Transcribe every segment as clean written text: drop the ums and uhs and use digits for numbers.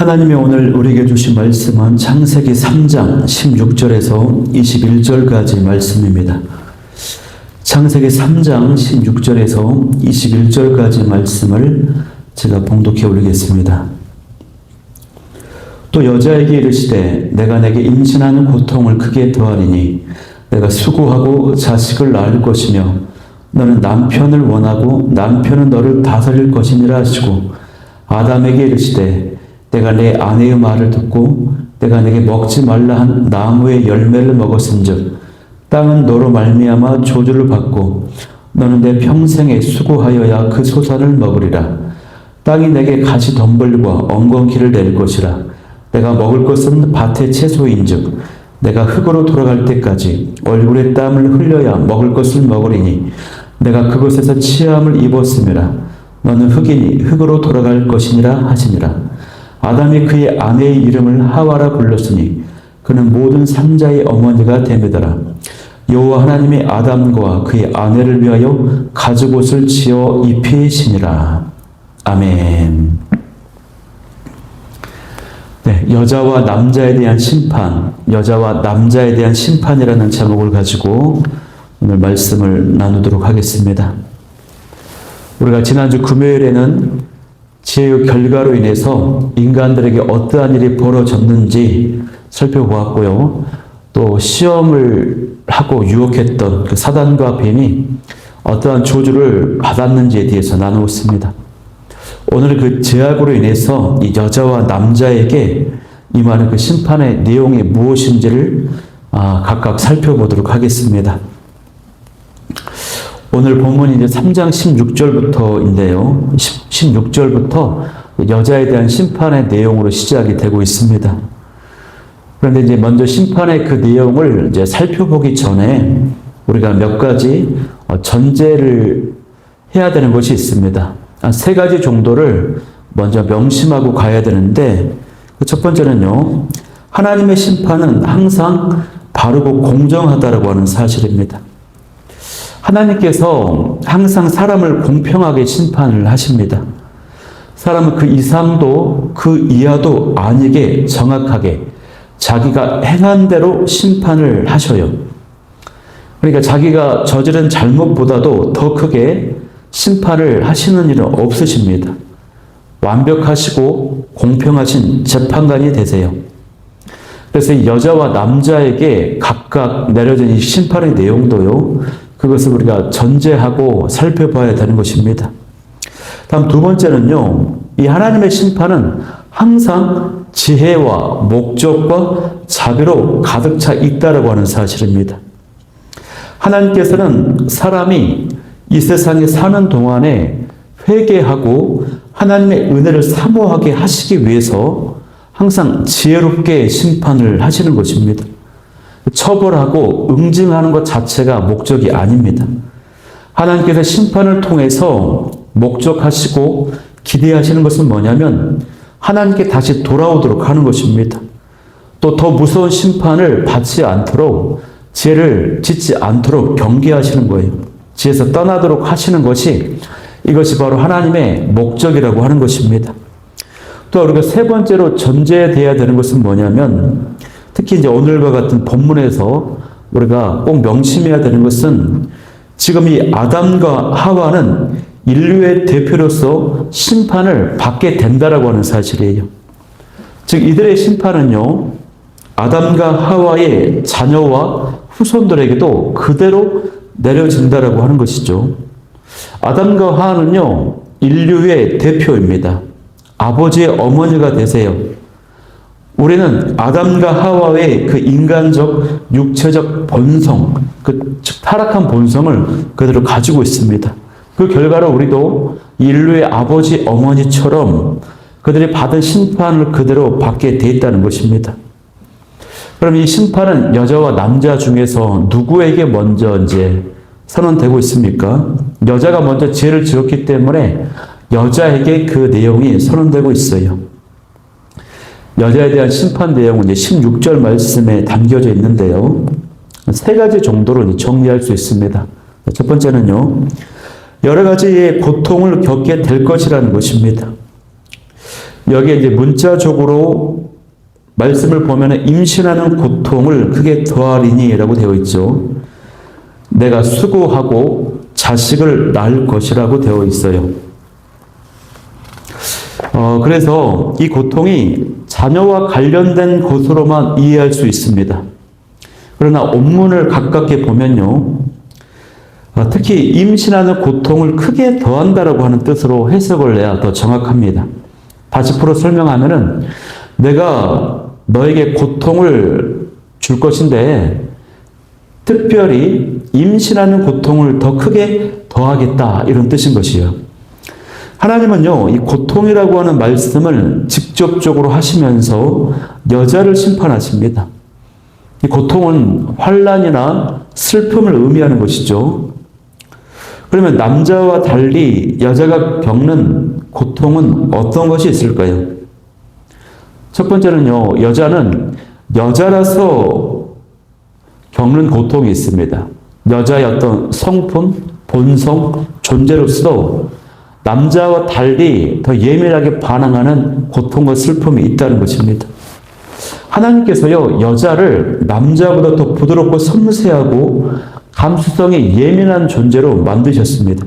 하나님이 오늘 우리에게 주신 말씀은 창세기 3장 16절에서 21절까지 말씀입니다. 창세기 3장 16절에서 21절까지 말씀을 제가 봉독해 올리겠습니다. 또 여자에게 이르시되 내가 내게 임신하는 고통을 크게 더하리니 내가 수고하고 자식을 낳을 것이며 너는 남편을 원하고 남편은 너를 다스릴 것이니라 하시고 아담에게 이르시되 내가 내 아내의 말을 듣고 내가 내게 먹지 말라 한 나무의 열매를 먹었은즉 땅은 너로 말미암아 저주를 받고 너는 내 평생에 수고하여야 그 소산을 먹으리라. 땅이 내게 가시 덤불과 엉겅퀴를 낼 것이라. 내가 먹을 것은 밭의 채소인즉 내가 흙으로 돌아갈 때까지 얼굴에 땀을 흘려야 먹을 것을 먹으리니 내가 그곳에서 치함을 입었음이라. 너는 흙이니 흙으로 돌아갈 것이니라 하시니라. 아담이 그의 아내의 이름을 하와라 불렀으니 그는 모든 산자의 어머니가 되매더라. 여호와 하나님이 아담과 그의 아내를 위하여 가죽옷을 지어 입히시니라. 아멘. 네, 여자와 남자에 대한 심판, 여자와 남자에 대한 심판이라는 제목을 가지고 오늘 말씀을 나누도록 하겠습니다. 우리가 지난주 금요일에는 지혜의 결과로 인해서 인간들에게 어떠한 일이 벌어졌는지 살펴보았고요. 또 시험을 하고 유혹했던 그 사단과 뱀이 어떠한 저주를 받았는지에 대해서 나누었습니다. 오늘 그 죄악으로 인해서 이 여자와 남자에게 임하는 그 심판의 내용이 무엇인지를 각각 살펴보도록 하겠습니다. 오늘 본문이 이제 3장 16절부터인데요. 16절부터 여자에 대한 심판의 내용으로 시작이 되고 있습니다. 그런데 이제 먼저 심판의 그 내용을 이제 살펴보기 전에 우리가 몇 가지 전제를 해야 되는 것이 있습니다. 세 가지 정도를 먼저 명심하고 가야 되는데, 첫 번째는요, 하나님의 심판은 항상 바르고 공정하다라고 하는 사실입니다. 하나님께서 항상 사람을 공평하게 심판을 하십니다. 사람은 그 이상도 그 이하도 아니게 정확하게 자기가 행한 대로 심판을 하셔요. 그러니까 자기가 저지른 잘못보다도 더 크게 심판을 하시는 일은 없으십니다. 완벽하시고 공평하신 재판관이 되세요. 그래서 여자와 남자에게 각각 내려진 이 심판의 내용도요, 그것을 우리가 전제하고 살펴봐야 되는 것입니다. 다음 두 번째는요, 이 하나님의 심판은 항상 지혜와 목적과 자비로 가득 차 있다라고 하는 사실입니다. 하나님께서는 사람이 이 세상에 사는 동안에 회개하고 하나님의 은혜를 사모하게 하시기 위해서 항상 지혜롭게 심판을 하시는 것입니다. 처벌하고 응징하는 것 자체가 목적이 아닙니다. 하나님께서 심판을 통해서 목적하시고 기대하시는 것은 뭐냐면 하나님께 다시 돌아오도록 하는 것입니다. 또 더 무서운 심판을 받지 않도록, 죄를 짓지 않도록 경계하시는 거예요. 죄에서 떠나도록 하시는 것이, 이것이 바로 하나님의 목적이라고 하는 것입니다. 또 우리가 세 번째로 전제돼야 되는 것은 뭐냐면, 특히 이제 오늘과 같은 본문에서 우리가 꼭 명심해야 되는 것은 지금 이 아담과 하와는 인류의 대표로서 심판을 받게 된다라고 하는 사실이에요. 즉 이들의 심판은요, 아담과 하와의 자녀와 후손들에게도 그대로 내려진다라고 하는 것이죠. 아담과 하와는요, 인류의 대표입니다. 아버지의 어머니가 되세요. 우리는 아담과 하와의 그 인간적, 육체적 본성, 그 타락한 본성을 그대로 가지고 있습니다. 그 결과로 우리도 인류의 아버지, 어머니처럼 그들이 받은 심판을 그대로 받게 돼 있다는 것입니다. 그럼 이 심판은 여자와 남자 중에서 누구에게 먼저 이제 선언되고 있습니까? 여자가 먼저 죄를 지었기 때문에 여자에게 그 내용이 선언되고 있어요. 여자에 대한 심판 내용은 이제 16절 말씀에 담겨져 있는데요. 세 가지 정도로 정리할 수 있습니다. 첫 번째는요, 여러 가지의 고통을 겪게 될 것이라는 것입니다. 여기에 이제 문자적으로 말씀을 보면 임신하는 고통을 크게 더하리니라고 되어 있죠. 내가 수고하고 자식을 낳을 것이라고 되어 있어요. 그래서 이 고통이 자녀와 관련된 것으로만 이해할 수 있습니다. 그러나 원문을 가깝게 보면요, 특히 임신하는 고통을 크게 더한다라고 하는 뜻으로 해석을 해야 더 정확합니다. 다시 풀어 설명하면은 내가 너에게 고통을 줄 것인데 특별히 임신하는 고통을 더 크게 더하겠다 이런 뜻인 것이에요. 하나님은요, 이 고통이라고 하는 말씀을 직접적으로 하시면서 여자를 심판하십니다. 이 고통은 환난이나 슬픔을 의미하는 것이죠. 그러면 남자와 달리 여자가 겪는 고통은 어떤 것이 있을까요? 첫 번째는요, 여자는 여자라서 겪는 고통이 있습니다. 여자의 어떤 성품, 본성, 존재로서 남자와 달리 더 예민하게 반응하는 고통과 슬픔이 있다는 것입니다. 하나님께서요, 여자를 남자보다 더 부드럽고 섬세하고 감수성이 예민한 존재로 만드셨습니다.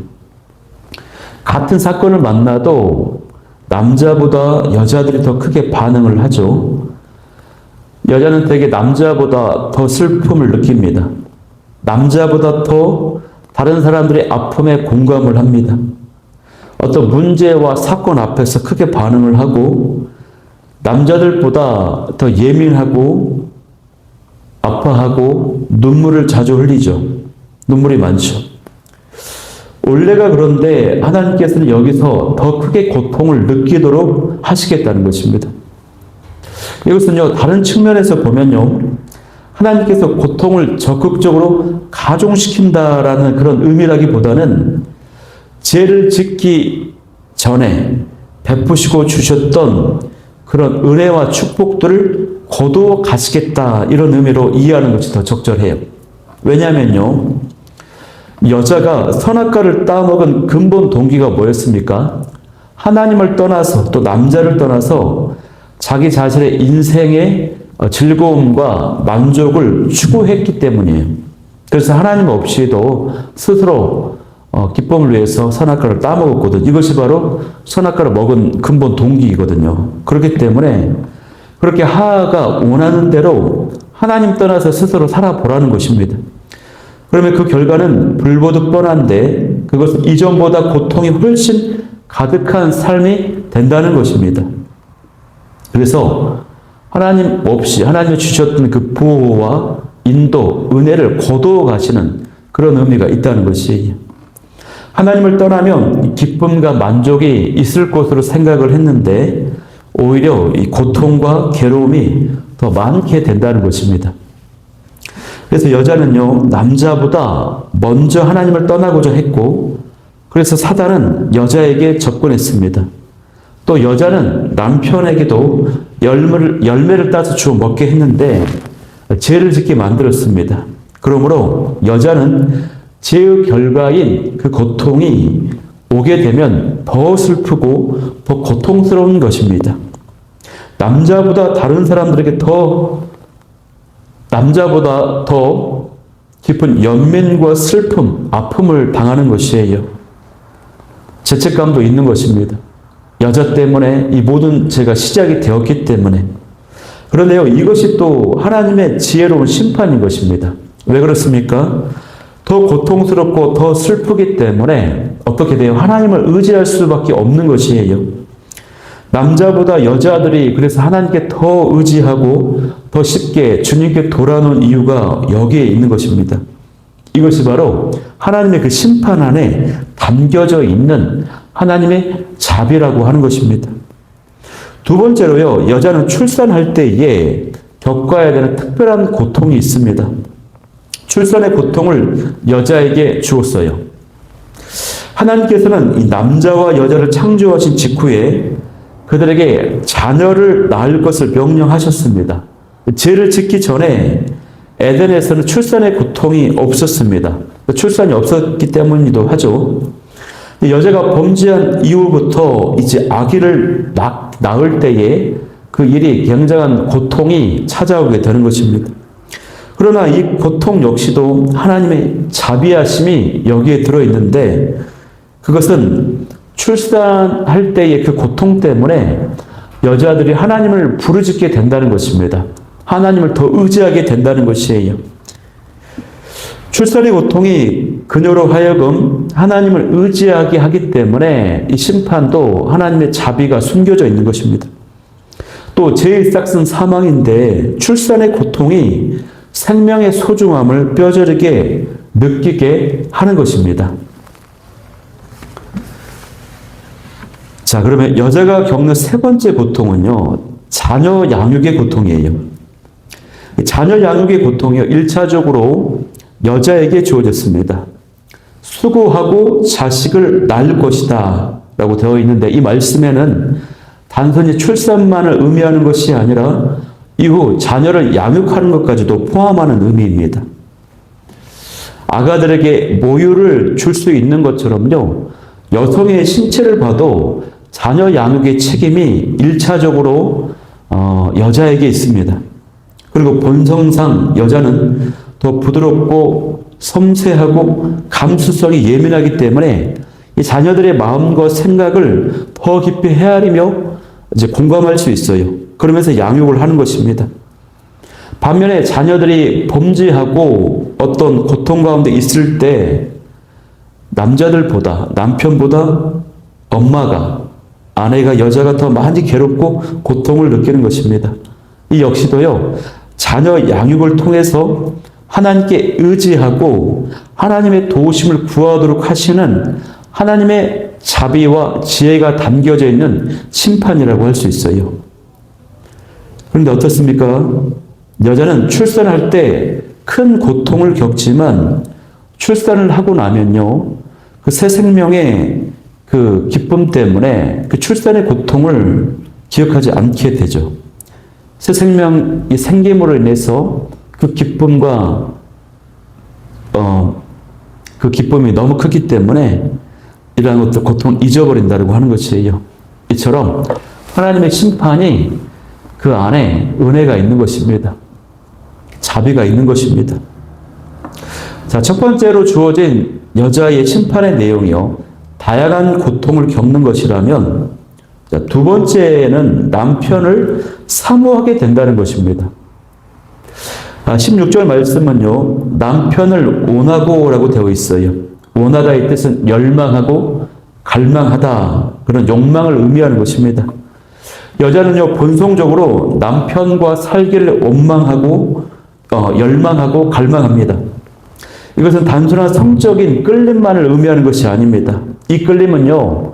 같은 사건을 만나도 남자보다 여자들이 더 크게 반응을 하죠. 여자는 되게 남자보다 더 슬픔을 느낍니다. 남자보다 더 다른 사람들의 아픔에 공감을 합니다. 어떤 문제와 사건 앞에서 크게 반응을 하고 남자들보다 더 예민하고 아파하고 눈물을 자주 흘리죠. 눈물이 많죠. 원래가 그런데 하나님께서는 여기서 더 크게 고통을 느끼도록 하시겠다는 것입니다. 이것은요, 다른 측면에서 보면요, 하나님께서 고통을 적극적으로 가중시킨다라는 그런 의미라기보다는 죄를 짓기 전에 베푸시고 주셨던 그런 은혜와 축복들을 거두어 가시겠다 이런 의미로 이해하는 것이 더 적절해요. 왜냐하면요, 여자가 선악과를 따먹은 근본 동기가 뭐였습니까? 하나님을 떠나서 또 남자를 떠나서 자기 자신의 인생의 즐거움과 만족을 추구했기 때문이에요. 그래서 하나님 없이도 스스로 기쁨을 위해서 선악과를 따먹었거든. 이것이 바로 선악과를 먹은 근본 동기이거든요. 그렇기 때문에 그렇게 하하가 원하는 대로 하나님 떠나서 스스로 살아보라는 것입니다. 그러면 그 결과는 불보듯 뻔한데 그것은 이전보다 고통이 훨씬 가득한 삶이 된다는 것입니다. 그래서 하나님 없이 하나님이 주셨던 그 보호와 인도, 은혜를 거두어 가시는 그런 의미가 있다는 것이에요. 하나님을 떠나면 기쁨과 만족이 있을 것으로 생각을 했는데 오히려 이 고통과 괴로움이 더 많게 된다는 것입니다. 그래서 여자는요, 남자보다 먼저 하나님을 떠나고자 했고, 그래서 사단은 여자에게 접근했습니다. 또 여자는 남편에게도 열매를 따서 주어 먹게 했는데 죄를 짓게 만들었습니다. 그러므로 여자는 죄의 결과인 그 고통이 오게 되면 더 슬프고 더 고통스러운 것입니다. 남자보다 더 깊은 연민과 슬픔, 아픔을 당하는 것이에요. 죄책감도 있는 것입니다. 여자 때문에 이 모든 죄가 시작이 되었기 때문에. 그런데요, 이것이 또 하나님의 지혜로운 심판인 것입니다. 왜 그렇습니까? 더 고통스럽고 더 슬프기 때문에 어떻게 돼요? 하나님을 의지할 수밖에 없는 것이에요. 남자보다 여자들이 그래서 하나님께 더 의지하고 더 쉽게 주님께 돌아오는 이유가 여기에 있는 것입니다. 이것이 바로 하나님의 그 심판 안에 담겨져 있는 하나님의 자비라고 하는 것입니다. 두 번째로요, 여자는 출산할 때에 겪어야 되는 특별한 고통이 있습니다. 출산의 고통을 여자에게 주었어요. 하나님께서는 이 남자와 여자를 창조하신 직후에 그들에게 자녀를 낳을 것을 명령하셨습니다. 죄를 짓기 전에 에덴에서는 출산의 고통이 없었습니다. 출산이 없었기 때문이기도 하죠. 여자가 범죄한 이후부터 이제 아기를 낳을 때에 그 일이 굉장한 고통이 찾아오게 되는 것입니다. 그러나 이 고통 역시도 하나님의 자비하심이 여기에 들어있는데 그것은 출산할 때의 그 고통 때문에 여자들이 하나님을 부르짖게 된다는 것입니다. 하나님을 더 의지하게 된다는 것이에요. 출산의 고통이 그녀로 하여금 하나님을 의지하게 하기 때문에 이 심판도 하나님의 자비가 숨겨져 있는 것입니다. 또 제1삭슨 사망인데 출산의 고통이 생명의 소중함을 뼈저리게 느끼게 하는 것입니다. 자, 그러면 여자가 겪는 세 번째 고통은요, 자녀 양육의 고통이에요. 자녀 양육의 고통이요, 1차적으로 여자에게 주어졌습니다. 수고하고 자식을 낳을 것이다 라고 되어 있는데 이 말씀에는 단순히 출산만을 의미하는 것이 아니라 이후 자녀를 양육하는 것까지도 포함하는 의미입니다. 아가들에게 모유를 줄 수 있는 것처럼요, 여성의 신체를 봐도 자녀 양육의 책임이 1차적으로 여자에게 있습니다. 그리고 본성상 여자는 더 부드럽고 섬세하고 감수성이 예민하기 때문에 이 자녀들의 마음과 생각을 더 깊이 헤아리며 이제 공감할 수 있어요. 그러면서 양육을 하는 것입니다. 반면에 자녀들이 범죄하고 어떤 고통 가운데 있을 때 남자들보다, 남편보다 엄마가, 아내가, 여자가 더 많이 괴롭고 고통을 느끼는 것입니다. 이 역시도요, 자녀 양육을 통해서 하나님께 의지하고 하나님의 도우심을 구하도록 하시는 하나님의 자비와 지혜가 담겨져 있는 심판이라고 할 수 있어요. 그런데 어떻습니까? 여자는 출산할 때 큰 고통을 겪지만 출산을 하고 나면요, 그 새 생명의 그 기쁨 때문에 그 출산의 고통을 기억하지 않게 되죠. 새 생명이 생김으로 인해서 그 기쁨과 그 기쁨이 너무 크기 때문에 이러한 것들 고통을 잊어버린다고 하는 것이에요. 이처럼 하나님의 심판이 그 안에 은혜가 있는 것입니다. 자비가 있는 것입니다. 자, 첫 번째로 주어진 여자의 심판의 내용이요, 다양한 고통을 겪는 것이라면, 자, 두 번째는 남편을 사모하게 된다는 것입니다. 16절 말씀은요, 남편을 원하고라고 되어 있어요. 원하다의 뜻은 열망하고 갈망하다, 그런 욕망을 의미하는 것입니다. 여자는요, 본성적으로 남편과 살기를 원망하고 열망하고 갈망합니다. 이것은 단순한 성적인 끌림만을 의미하는 것이 아닙니다. 이 끌림은요,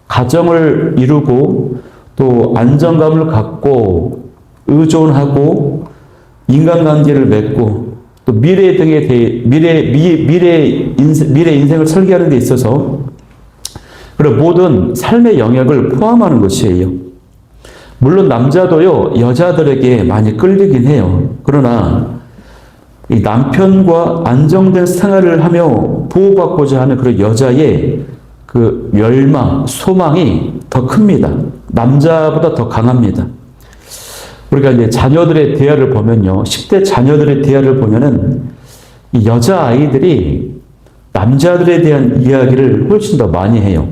가정을 이루고 또 안정감을 갖고 의존하고 인간관계를 맺고 또 미래 등에 대해 미래 인생을 설계하는 데 있어서 그런 모든 삶의 영역을 포함하는 것이에요. 물론 남자도요, 여자들에게 많이 끌리긴 해요. 그러나 이 남편과 안정된 생활을 하며 보호받고자 하는 그런 여자의 그 열망, 소망이 더 큽니다. 남자보다 더 강합니다. 우리가 이제 자녀들의 대화를 보면요, 10대 자녀들의 대화를 보면은 이 여자 아이들이 남자들에 대한 이야기를 훨씬 더 많이 해요.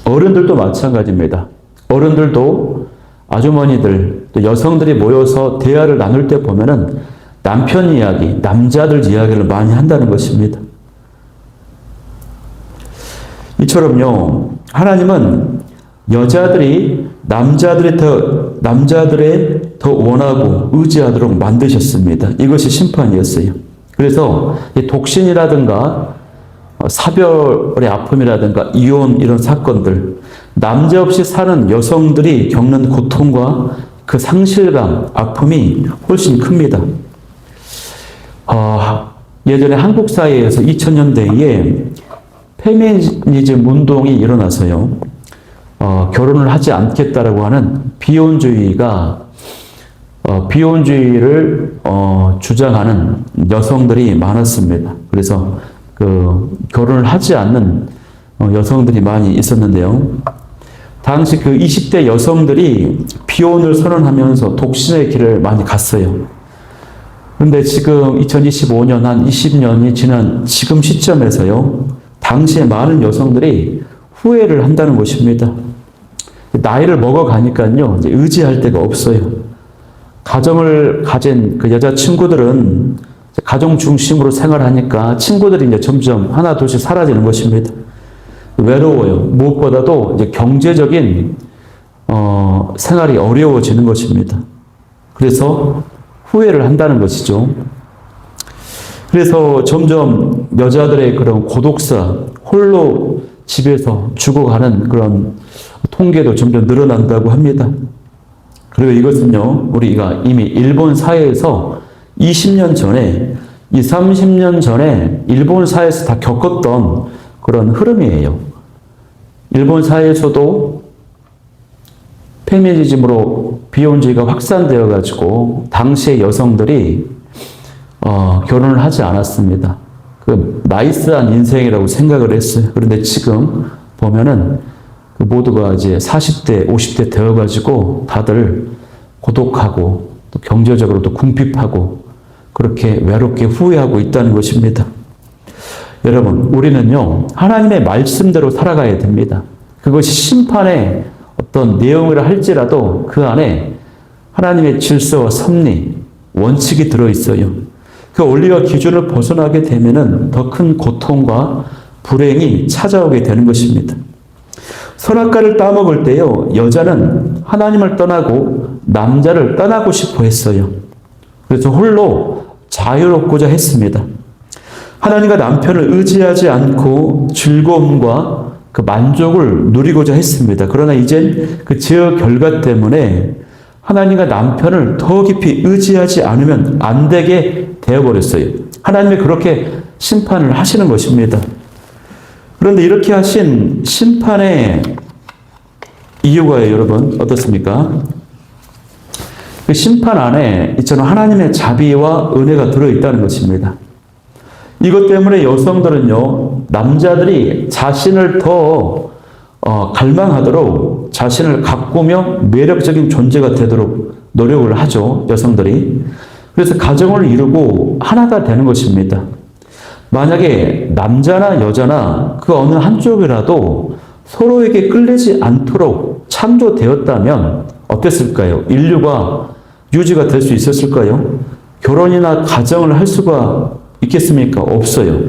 어른들도 마찬가지입니다. 어른들도 아주머니들, 또 여성들이 모여서 대화를 나눌 때 보면은 남편 이야기, 남자들 이야기를 많이 한다는 것입니다. 이처럼요, 하나님은 여자들이 남자들의 더 원하고 의지하도록 만드셨습니다. 이것이 심판이었어요. 그래서 이 독신이라든가 사별의 아픔이라든가 이혼 이런 사건들, 남자 없이 사는 여성들이 겪는 고통과 그 상실감, 아픔이 훨씬 큽니다. 예전에 한국 사회에서 2000년대에 페미니즘 운동이 일어나서요, 결혼을 하지 않겠다라고 하는 비혼주의를 주장하는 여성들이 많았습니다. 그래서 그 결혼을 하지 않는 여성들이 많이 있었는데요. 당시 그 20대 여성들이 비혼을 선언하면서 독신의 길을 많이 갔어요. 그런데 지금 2025년 한 20년이 지난 지금 시점에서요, 당시에 많은 여성들이 후회를 한다는 것입니다. 나이를 먹어가니까요, 이제 의지할 데가 없어요. 가정을 가진 그 여자친구들은 가정 중심으로 생활하니까 친구들이 이제 점점 하나 둘씩 사라지는 것입니다. 외로워요. 무엇보다도 이제 경제적인 생활이 어려워지는 것입니다. 그래서 후회를 한다는 것이죠. 그래서 점점 여자들의 그런 고독사, 홀로 집에서 죽어가는 그런 통계도 점점 늘어난다고 합니다. 그리고 이것은요, 우리가 이미 일본 사회에서 20년 전에, 20, 30년 전에 일본 사회에서 다 겪었던 그런 흐름이에요. 일본 사회에서도 페미니즘으로 비혼주의가 확산되어 가지고 당시의 여성들이 결혼을 하지 않았습니다. 그 나이스한 인생이라고 생각을 했어요. 그런데 지금 보면은 그 모두가 이제 40대, 50대 되어 가지고 다들 고독하고 또 경제적으로도 궁핍하고 그렇게 외롭게 후회하고 있다는 것입니다. 여러분, 우리는요, 하나님의 말씀대로 살아가야 됩니다. 그것이 심판의 어떤 내용이라 할지라도 그 안에 하나님의 질서와 섭리, 원칙이 들어있어요. 그 원리와 기준을 벗어나게 되면은 더 큰 고통과 불행이 찾아오게 되는 것입니다. 선악과를 따먹을 때요, 여자는 하나님을 떠나고 남자를 떠나고 싶어 했어요. 그래서 홀로 자유롭고자 했습니다. 하나님과 남편을 의지하지 않고 즐거움과 그 만족을 누리고자 했습니다. 그러나 이젠 그 죄의 결과 때문에 하나님과 남편을 더 깊이 의지하지 않으면 안 되게 되어버렸어요. 하나님이 그렇게 심판을 하시는 것입니다. 그런데 이렇게 하신 심판의 이유가 여러분 어떻습니까? 그 심판 안에 이처럼 하나님의 자비와 은혜가 들어있다는 것입니다. 이것 때문에 여성들은요, 남자들이 자신을 더 갈망하도록 자신을 가꾸며 매력적인 존재가 되도록 노력을 하죠, 여성들이. 그래서 가정을 이루고 하나가 되는 것입니다. 만약에 남자나 여자나 그 어느 한쪽이라도 서로에게 끌리지 않도록 창조되었다면 어땠을까요? 인류가 유지가 될 수 있었을까요? 결혼이나 가정을 할 수가 있겠습니까? 없어요.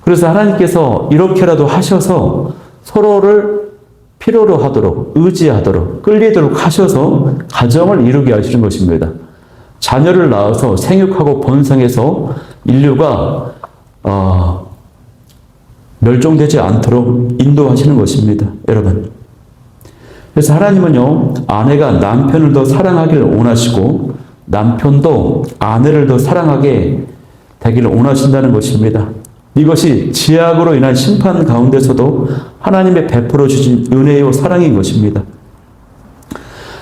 그래서 하나님께서 이렇게라도 하셔서 서로를 필요로 하도록, 의지하도록, 끌리도록 하셔서 가정을 이루게 하시는 것입니다. 자녀를 낳아서 생육하고 번성해서 인류가 멸종되지 않도록 인도하시는 것입니다. 여러분. 그래서 하나님은요, 아내가 남편을 더 사랑하기를 원하시고 남편도 아내를 더 사랑하게 되기를 원하신다는 것입니다. 이것이 죄악으로 인한 심판 가운데서도 하나님의 베풀어 주신 은혜요 사랑인 것입니다.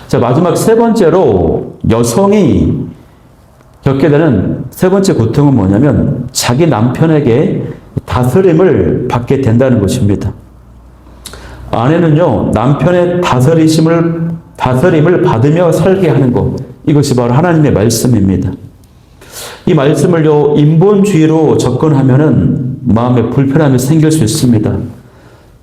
자, 마지막 세 번째로 여성이 겪게 되는 세 번째 고통은 뭐냐면 자기 남편에게 다스림을 받게 된다는 것입니다. 아내는요, 남편의 다스림을 받으며 살게 하는 것, 이것이 바로 하나님의 말씀입니다. 이 말씀을요, 인본주의로 접근하면은 마음에 불편함이 생길 수 있습니다.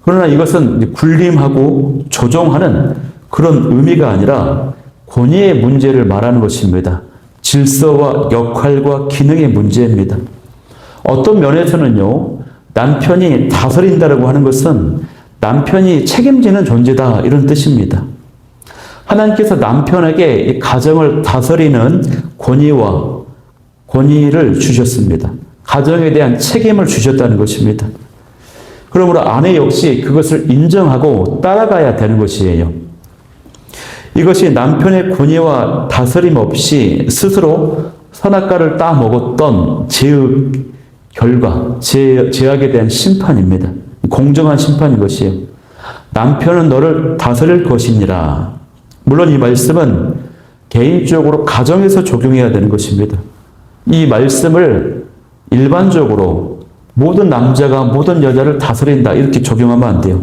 그러나 이것은 군림하고 조종하는 그런 의미가 아니라 권위의 문제를 말하는 것입니다. 질서와 역할과 기능의 문제입니다. 어떤 면에서는요, 남편이 다스린다라고 하는 것은 남편이 책임지는 존재다, 이런 뜻입니다. 하나님께서 남편에게 이 가정을 다스리는 권위를 주셨습니다. 가정에 대한 책임을 주셨다는 것입니다. 그러므로 아내 역시 그것을 인정하고 따라가야 되는 것이에요. 이것이 남편의 권위와 다스림 없이 스스로 선악과를 따먹었던 죄의 결과, 죄악에 대한 심판입니다. 공정한 심판인 것이에요. 남편은 너를 다스릴 것이니라. 물론 이 말씀은 개인적으로 가정에서 적용해야 되는 것입니다. 이 말씀을 일반적으로 모든 남자가 모든 여자를 다스린다 이렇게 적용하면 안 돼요.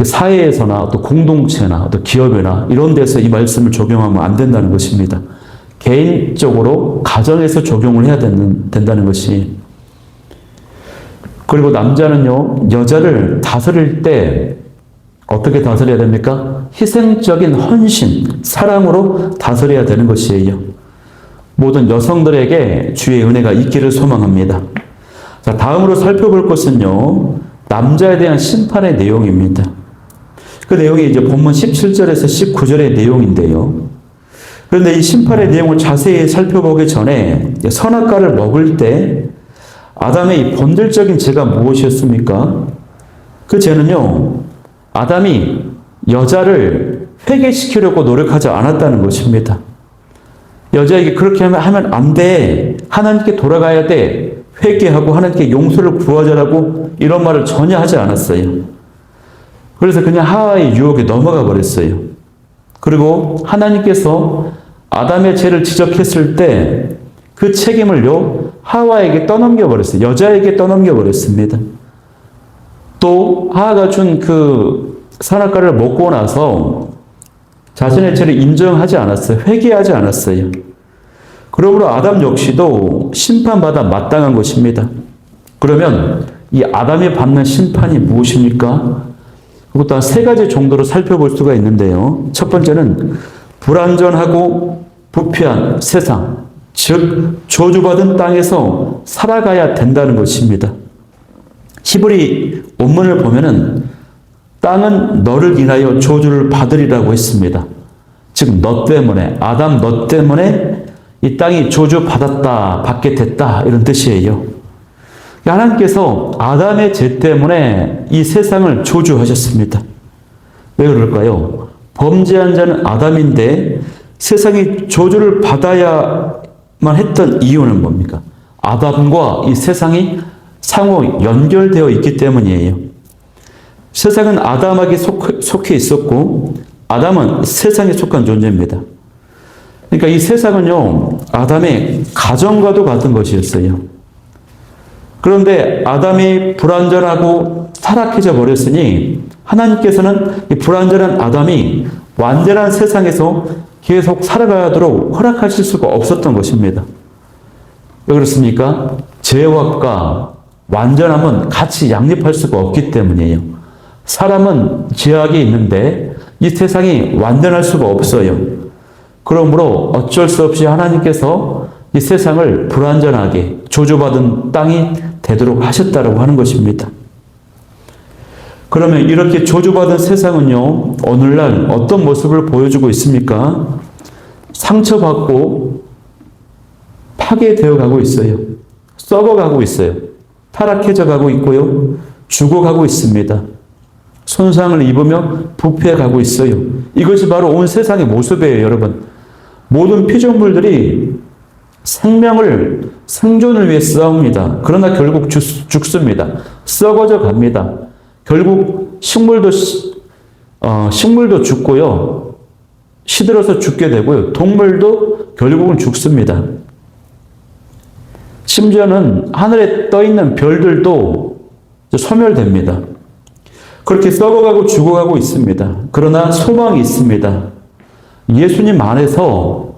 사회에서나 또 공동체나 또 기업이나 이런 데서 이 말씀을 적용하면 안 된다는 것입니다. 개인적으로 가정에서 적용을 해야 된다는 것이. 그리고 남자는요, 여자를 다스릴 때 어떻게 다스려야 됩니까? 희생적인 헌신, 사랑으로 다스려야 되는 것이에요. 모든 여성들에게 주의 은혜가 있기를 소망합니다. 자, 다음으로 살펴볼 것은요, 남자에 대한 심판의 내용입니다. 그 내용이 이제 본문 17절에서 19절의 내용인데요. 그런데 이 심판의 내용을 자세히 살펴보기 전에 선악과를 먹을 때 아담의 이 본질적인 죄가 무엇이었습니까? 그 죄는요, 아담이 여자를 회개시키려고 노력하지 않았다는 것입니다. 여자에게 그렇게 하면 안 돼. 하나님께 돌아가야 돼. 회개하고 하나님께 용서를 구하자라고 이런 말을 전혀 하지 않았어요. 그래서 그냥 하와의 유혹에 넘어가 버렸어요. 그리고 하나님께서 아담의 죄를 지적했을 때 그 책임을요, 하와에게 떠넘겨 버렸어요. 여자에게 떠넘겨 버렸습니다. 또 하와가 준 그 선악과를 먹고 나서 자신의 죄를 인정하지 않았어요. 회개하지 않았어요. 그러므로 아담 역시도 심판받아 마땅한 것입니다. 그러면 이 아담이 받는 심판이 무엇입니까? 그것도 한 세 가지 정도로 살펴볼 수가 있는데요. 첫 번째는 불완전하고 부패한 세상, 즉 저주받은 땅에서 살아가야 된다는 것입니다. 히브리 원문을 보면은 땅은 너를 인하여 저주를 받으리라고 했습니다. 즉 너 때문에, 아담 너 때문에 이 땅이 저주받았다, 받게 됐다 이런 뜻이에요. 하나님께서 아담의 죄 때문에 이 세상을 저주하셨습니다. 왜 그럴까요? 범죄한 자는 아담인데 세상이 저주를 받아야만 했던 이유는 뭡니까? 아담과 이 세상이 상호 연결되어 있기 때문이에요. 세상은 아담에게 속해 있었고 아담은 세상에 속한 존재입니다. 그러니까 이 세상은요, 아담의 가정과도 같은 것이었어요. 그런데 아담이 불완전하고 타락해져 버렸으니 하나님께서는 이 불완전한 아담이 완전한 세상에서 계속 살아가도록 허락하실 수가 없었던 것입니다. 왜 그렇습니까? 죄악과 완전함은 같이 양립할 수가 없기 때문이에요. 사람은 죄악이 있는데 이 세상이 완전할 수가 없어요. 그러므로 어쩔 수 없이 하나님께서 이 세상을 불완전하게 저주받은 땅이 되도록 하셨다고 하는 것입니다. 그러면 이렇게 저주받은 세상은요, 오늘날 어떤 모습을 보여주고 있습니까? 상처받고 파괴되어 가고 있어요. 썩어가고 있어요. 타락해져 가고 있고요. 죽어가고 있습니다. 손상을 입으며 부패해가고 있어요. 이것이 바로 온 세상의 모습이에요, 여러분. 모든 피조물들이 생존을 위해 싸웁니다. 그러나 결국 죽습니다. 썩어져 갑니다. 결국 식물도 죽고요. 시들어서 죽게 되고요. 동물도 결국은 죽습니다. 심지어는 하늘에 떠 있는 별들도 소멸됩니다. 그렇게 썩어가고 죽어가고 있습니다. 그러나 소망이 있습니다. 예수님 안에서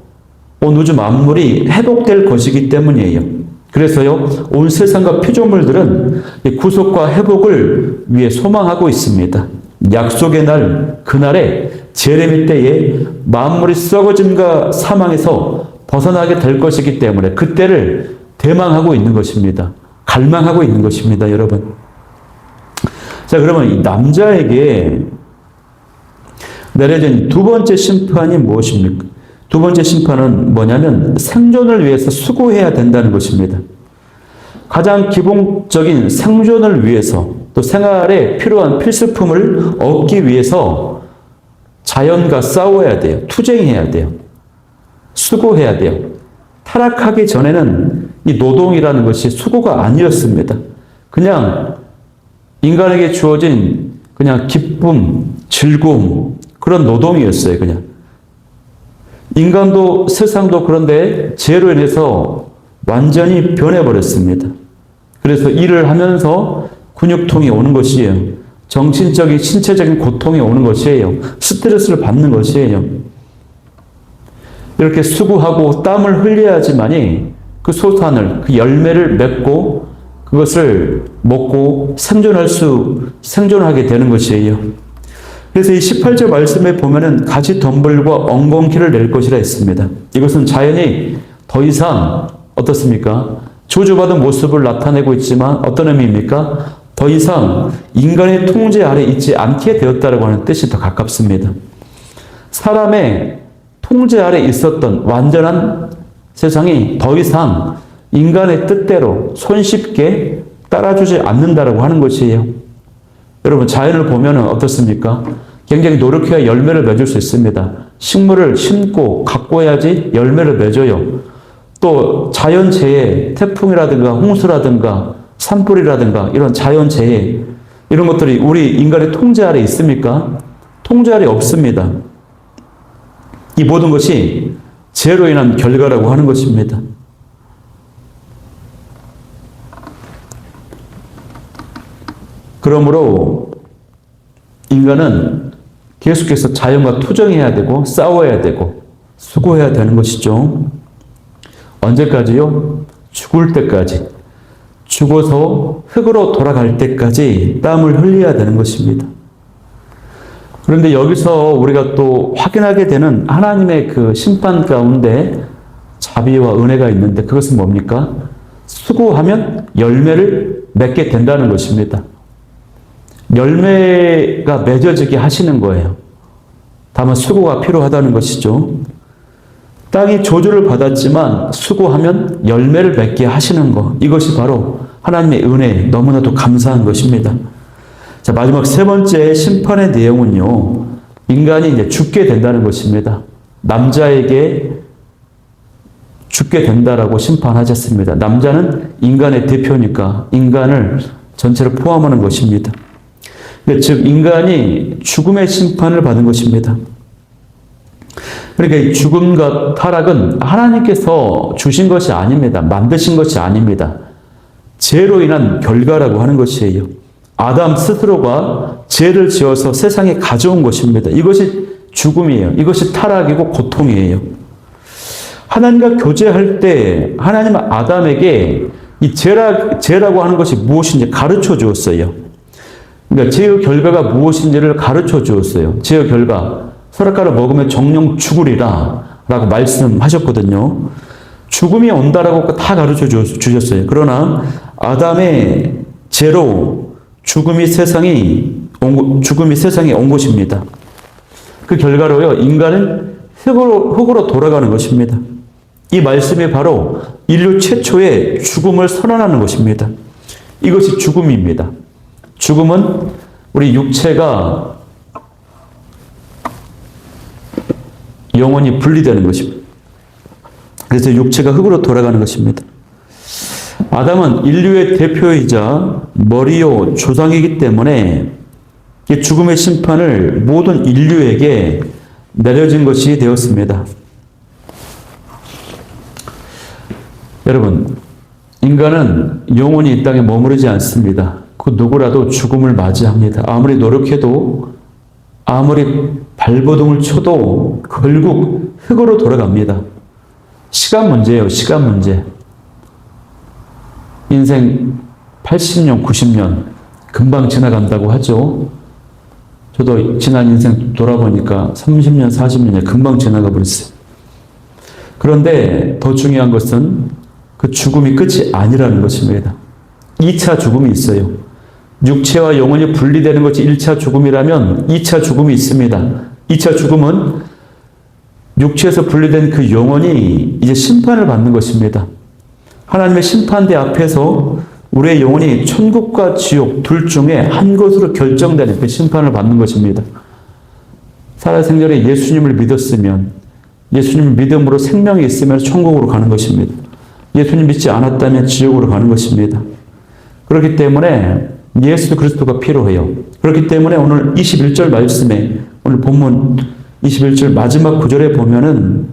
온 우주 만물이 회복될 것이기 때문이에요. 그래서요, 온 세상과 피조물들은 구속과 회복을 위해 소망하고 있습니다. 약속의 날, 그날에 재림의 때에 만물이 썩어짐과 사망에서 벗어나게 될 것이기 때문에 그때를 대망하고 있는 것입니다. 갈망하고 있는 것입니다, 여러분. 자, 그러면 이 남자에게 내려진 두 번째 심판이 무엇입니까? 두 번째 심판은 뭐냐면 생존을 위해서 수고해야 된다는 것입니다. 가장 기본적인 생존을 위해서 또 생활에 필요한 필수품을 얻기 위해서 자연과 싸워야 돼요. 투쟁해야 돼요. 수고해야 돼요. 타락하기 전에는 이 노동이라는 것이 수고가 아니었습니다. 그냥 인간에게 주어진 그냥 기쁨, 즐거움, 그런 노동이었어요, 그냥. 인간도 세상도 그런데 죄로 인해서 완전히 변해버렸습니다. 그래서 일을 하면서 근육통이 오는 것이에요. 정신적인, 신체적인 고통이 오는 것이에요. 스트레스를 받는 것이에요. 이렇게 수고하고 땀을 흘려야지만이 그 소산을, 그 열매를 맺고 그것을 먹고 생존하게 되는 것이에요. 그래서 이 18절 말씀에 보면은 가지 덤불과 엉겅퀴를 낼 것이라 했습니다. 이것은 자연이 더 이상 어떻습니까? 저주받은 모습을 나타내고 있지만 어떤 의미입니까? 더 이상 인간의 통제 아래 있지 않게 되었다라고 하는 뜻이 더 가깝습니다. 사람의 통제 아래 있었던 완전한 세상이 더 이상 인간의 뜻대로 손쉽게 따라주지 않는다라고 하는 것이에요. 여러분, 자연을 보면 어떻습니까? 굉장히 노력해야 열매를 맺을 수 있습니다. 식물을 심고 가꿔야지 열매를 맺어요. 또 자연재해, 태풍이라든가 홍수라든가 산불이라든가 이런 자연재해, 이런 것들이 우리 인간의 통제 아래 있습니까? 통제 아래 없습니다. 이 모든 것이 죄로 인한 결과라고 하는 것입니다. 그러므로 인간은 계속해서 자연과 투쟁해야 되고 싸워야 되고 수고해야 되는 것이죠. 언제까지요? 죽을 때까지. 죽어서 흙으로 돌아갈 때까지 땀을 흘려야 되는 것입니다. 그런데 여기서 우리가 또 확인하게 되는 하나님의 그 심판 가운데 자비와 은혜가 있는데 그것은 뭡니까? 수고하면 열매를 맺게 된다는 것입니다. 열매가 맺어지게 하시는 거예요. 다만 수고가 필요하다는 것이죠. 땅이 저주를 받았지만 수고하면 열매를 맺게 하시는 것. 이것이 바로 하나님의 은혜, 너무나도 감사한 것입니다. 자, 마지막 세 번째 심판의 내용은요, 인간이 이제 죽게 된다는 것입니다. 남자에게 죽게 된다라고 심판하셨습니다. 남자는 인간의 대표니까 인간을 전체를 포함하는 것입니다. 즉, 인간이 죽음의 심판을 받은 것입니다. 그러니까 이 죽음과 타락은 하나님께서 주신 것이 아닙니다. 만드신 것이 아닙니다. 죄로 인한 결과라고 하는 것이에요. 아담 스스로가 죄를 지어서 세상에 가져온 것입니다. 이것이 죽음이에요. 이것이 타락이고 고통이에요. 하나님과 교제할 때 하나님은 아담에게 이 죄라고 하는 것이 무엇인지 가르쳐 주었어요. 그러니까 죄의 결과가 무엇인지를 가르쳐 주었어요. 죄의 결과, 선악과를 먹으면 정령 죽으리라 라고 말씀하셨거든요. 죽음이 온다라고 다 가르쳐 주셨어요. 그러나 아담의 죄로 죽음이 세상에 온 것입니다. 그 결과로요, 인간은 흙으로 돌아가는 것입니다. 이 말씀이 바로 인류 최초의 죽음을 선언하는 것입니다. 이것이 죽음입니다. 죽음은 우리 육체가 영원히 분리되는 것입니다. 그래서 육체가 흙으로 돌아가는 것입니다. 아담은 인류의 대표이자 머리요 조상이기 때문에 죽음의 심판을 모든 인류에게 내려진 것이 되었습니다. 여러분, 인간은 영원히 이 땅에 머무르지 않습니다. 그 누구라도 죽음을 맞이합니다. 아무리 노력해도, 아무리 발버둥을 쳐도 결국 흙으로 돌아갑니다. 시간 문제예요. 시간 문제. 인생 80년, 90년 금방 지나간다고 하죠. 저도 지난 인생 돌아보니까 30년, 40년이 금방 지나가 버렸어요. 그런데 더 중요한 것은 그 죽음이 끝이 아니라는 것입니다. 2차 죽음이 있어요. 육체와 영혼이 분리되는 것이 1차 죽음이라면 2차 죽음이 있습니다. 2차 죽음은 육체에서 분리된 그 영혼이 이제 심판을 받는 것입니다. 하나님의 심판대 앞에서 우리의 영혼이 천국과 지옥 둘 중에 한 곳으로 결정되는 그 심판을 받는 것입니다. 살아생전에 예수님을 믿었으면, 예수님을 믿음으로 생명이 있으면 천국으로 가는 것입니다. 예수님 믿지 않았다면 지옥으로 가는 것입니다. 그렇기 때문에 예수 그리스도가 필요해요. 그렇기 때문에 오늘 21절 말씀에, 오늘 본문 21절 마지막 구절에 보면은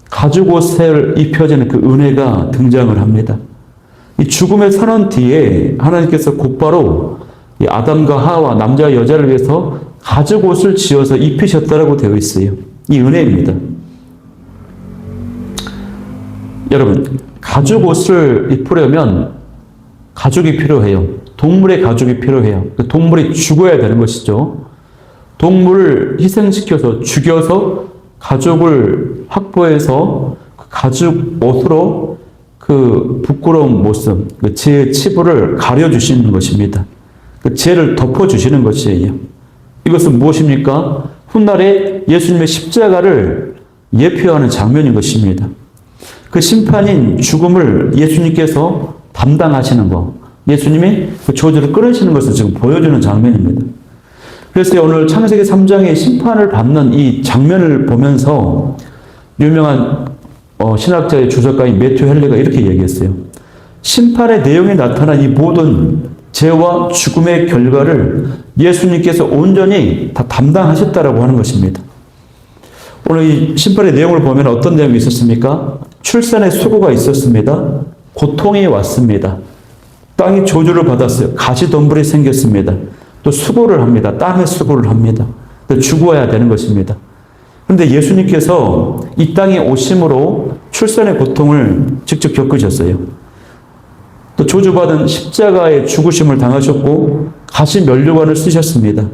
가죽옷을 입혀지는 그 은혜가 등장을 합니다. 이 죽음의 선언 뒤에 하나님께서 곧바로 이 아담과 하와 남자와 여자를 위해서 가죽 옷을 지어서 입히셨다라고 되어 있어요. 이 은혜입니다. 여러분, 가죽 옷을 입으려면 가죽이 필요해요. 동물의 가죽이 필요해요. 그 동물이 죽어야 되는 것이죠. 동물을 희생시켜서 죽여서 가죽을 확보해서 그 가죽 옷으로 그 부끄러운 모습, 그 죄의 치부를 가려주시는 것입니다. 그 죄를 덮어주시는 것이에요. 이것은 무엇입니까? 훗날에 예수님의 십자가를 예표하는 장면인 것입니다. 그 심판인 죽음을 예수님께서 담당하시는 것, 예수님이 그 저주를 끊으시는 것을 지금 보여주는 장면입니다. 그래서 오늘 창세기 3장의 심판을 받는 이 장면을 보면서 유명한 신학자의 주석가인 매튜 헬레가 이렇게 얘기했어요. 심판의 내용에 나타난 이 모든 죄와 죽음의 결과를 예수님께서 온전히 다 담당하셨다라고 하는 것입니다. 오늘 이 심판의 내용을 보면 어떤 내용이 있었습니까? 출산의 수고가 있었습니다. 고통이 왔습니다. 땅이 저주를 받았어요. 가시덤불이 생겼습니다. 또 수고를 합니다. 땅에 수고를 합니다. 또 죽어야 되는 것입니다. 그런데 예수님께서 이 땅에 오심으로 출산의 고통을 직접 겪으셨어요. 또 저주받은 십자가의 죽으심을 당하셨고 가시 면류관을 쓰셨습니다.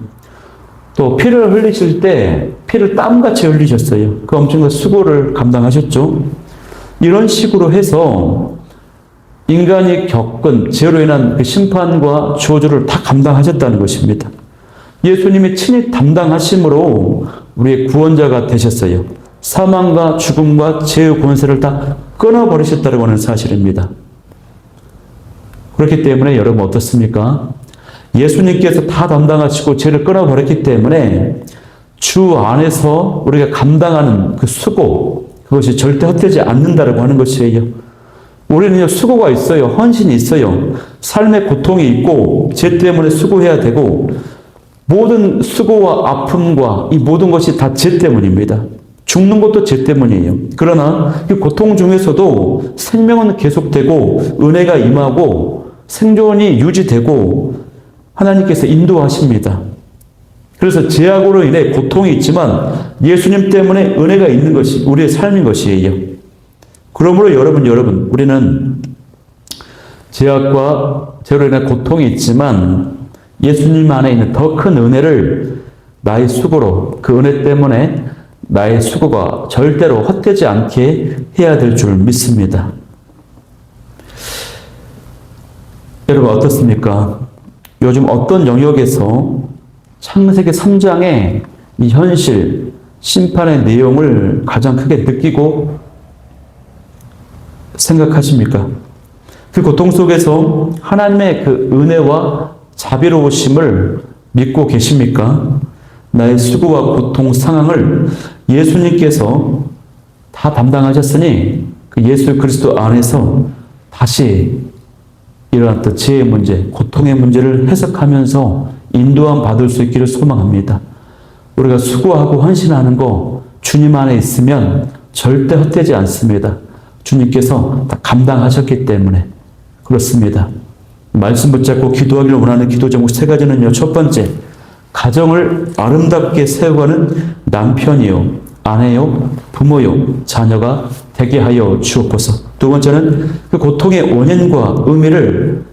또 피를 흘리실 때 피를 땀같이 흘리셨어요. 그 엄청난 수고를 감당하셨죠. 이런 식으로 해서 인간이 겪은 죄로 인한 그 심판과 저주를 다 감당하셨다는 것입니다. 예수님이 친히 담당하심으로 우리의 구원자가 되셨어요. 사망과 죽음과 죄의 권세를 다 끊어버리셨다고 하는 사실입니다. 그렇기 때문에 여러분 어떻습니까? 예수님께서 다 담당하시고 죄를 끊어버렸기 때문에 주 안에서 우리가 감당하는 그 수고, 그것이 절대 헛되지 않는다고 하는 것이에요. 우리는 수고가 있어요. 헌신이 있어요. 삶의 고통이 있고 죄 때문에 수고해야 되고 모든 수고와 아픔과 이 모든 것이 다 죄 때문입니다. 죽는 것도 죄 때문이에요. 그러나 그 고통 중에서도 생명은 계속되고 은혜가 임하고 생존이 유지되고 하나님께서 인도하십니다. 그래서 죄악으로 인해 고통이 있지만 예수님 때문에 은혜가 있는 것이 우리의 삶인 것이에요. 그러므로 여러분, 우리는 죄악과 죄로 인해 고통이 있지만 예수님 안에 있는 더 큰 은혜를 나의 수고로, 그 은혜 때문에 나의 수고가 절대로 헛되지 않게 해야 될 줄 믿습니다. 여러분 어떻습니까? 요즘 어떤 영역에서 창세기 3장의 이 현실, 심판의 내용을 가장 크게 느끼고 생각하십니까? 그 고통 속에서 하나님의 그 은혜와 자비로우심을 믿고 계십니까? 나의 수고와 고통 상황을 예수님께서 다 담당하셨으니 그 예수 그리스도 안에서 다시 일어났던 죄의 문제, 고통의 문제를 해석하면서 인도함 받을 수 있기를 소망합니다. 우리가 수고하고 헌신하는 거 주님 안에 있으면 절대 헛되지 않습니다. 주님께서 다 감당하셨기 때문에 그렇습니다. 말씀 붙잡고 기도하기를 원하는 기도 제목 3가지는요. 첫 번째, 가정을 아름답게 세워가는 남편이요, 아내요, 부모요, 자녀가 되게 하여 주옵소서. 두 번째는 그 고통의 원인과 의미를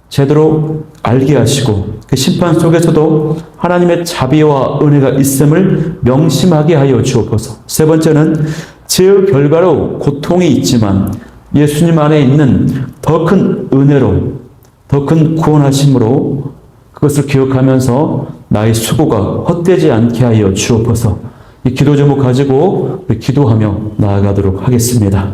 제대로 알게 하시고 그 심판 속에서도 하나님의 자비와 은혜가 있음을 명심하게 하여 주옵소서. 세 번째는 죄의 결과로 고통이 있지만 예수님 안에 있는 더 큰 은혜로, 더 큰 구원하심으로 그것을 기억하면서 나의 수고가 헛되지 않게 하여 주옵소서. 이 기도 제목 가지고 기도하며 나아가도록 하겠습니다.